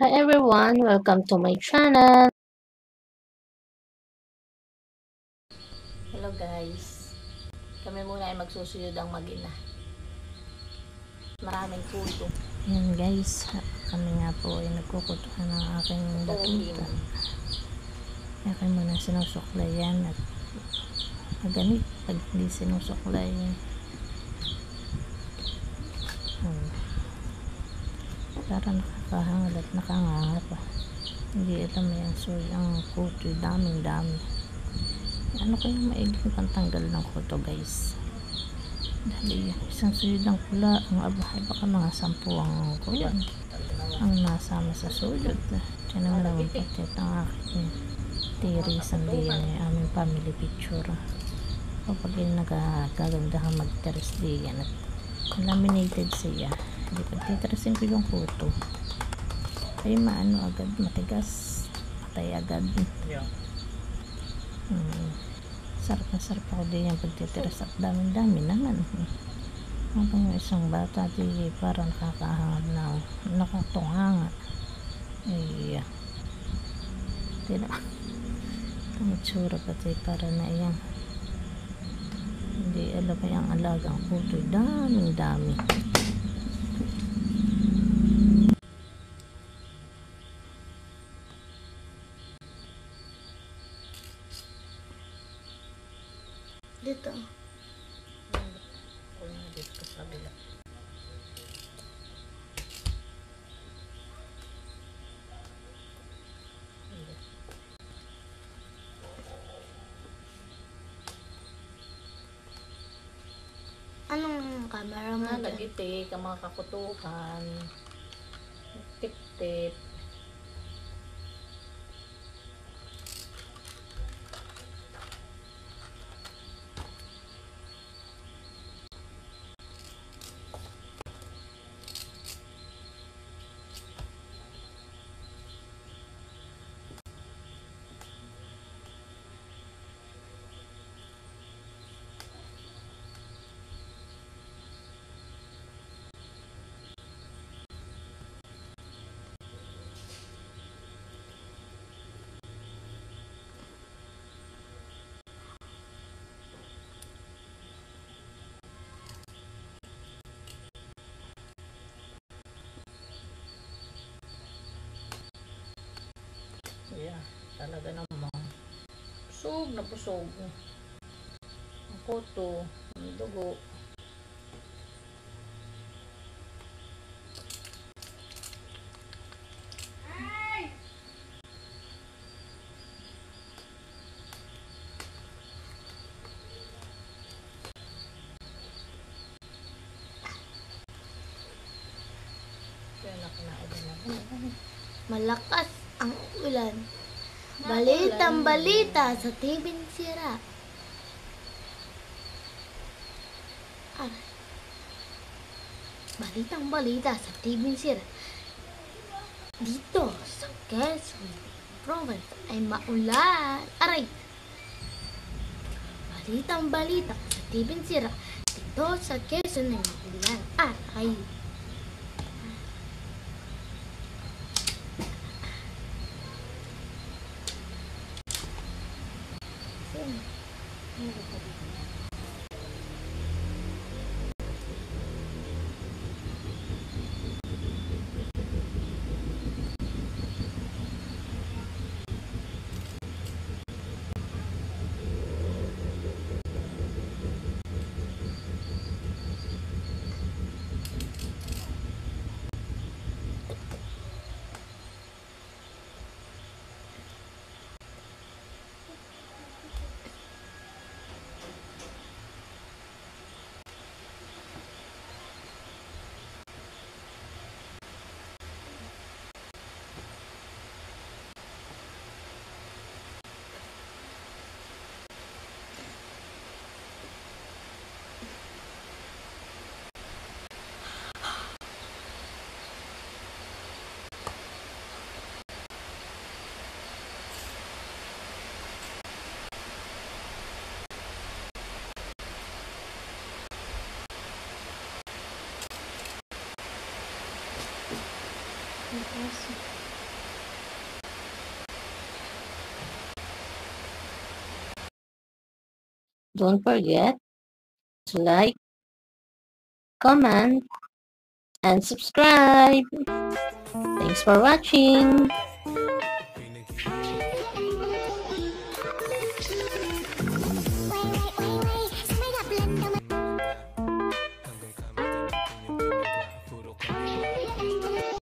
Hi everyone, welcome to my channel. Hello guys, kami muna ay magsusuyod ang mag-ina. Maraming puto. Ayan guys, kami nga po ay nagkukutuhan ng aking batuta. Kaya muna sinusuklay yan at maganit pag hindi sinusuklay. Para nakakahangad at nakanganga pa. Hindi ito may ang kuto, daming dami. Ano kayang maiging pantanggal ng kuto guys? Dahil isang suyod ng pula, ang abahay baka mga 10 ang kuyan ang nasama sa suyod. Diyan naman naman patit ang aking tirisan diyan yung aming family picture. Kapag nagagagandahan mag-teres diyan at laminated siya, hindi pagtitresin ko yung kuto ay maano agad, matigas, patay agad. Sarap na sarap ako din yung pagtitiras at dami naman. Habang yung isang bata di parang nakakahangad na nakatunganga. Ay tira ang itsura pati para na yan, hindi alam mo yung alagang kuto, dami. Dito. Dito sa kabila. Anong camera mo? Nagitik ang mga kakutuhan, tip-tip. Yeah, talaga naman busog na busog ang kuto, ang dugo. Kaya nakanain na Malakas ang ulan. Balitang balita sa TV Sira. Balitang balita sa TV Sira. Dito sa Quezon Province ay maulan. Aray! Balitang balita sa TV Sira. Dito sa Quezon ay maulan. Aray! don't forget to like, comment, and subscribe. Thanks for watching.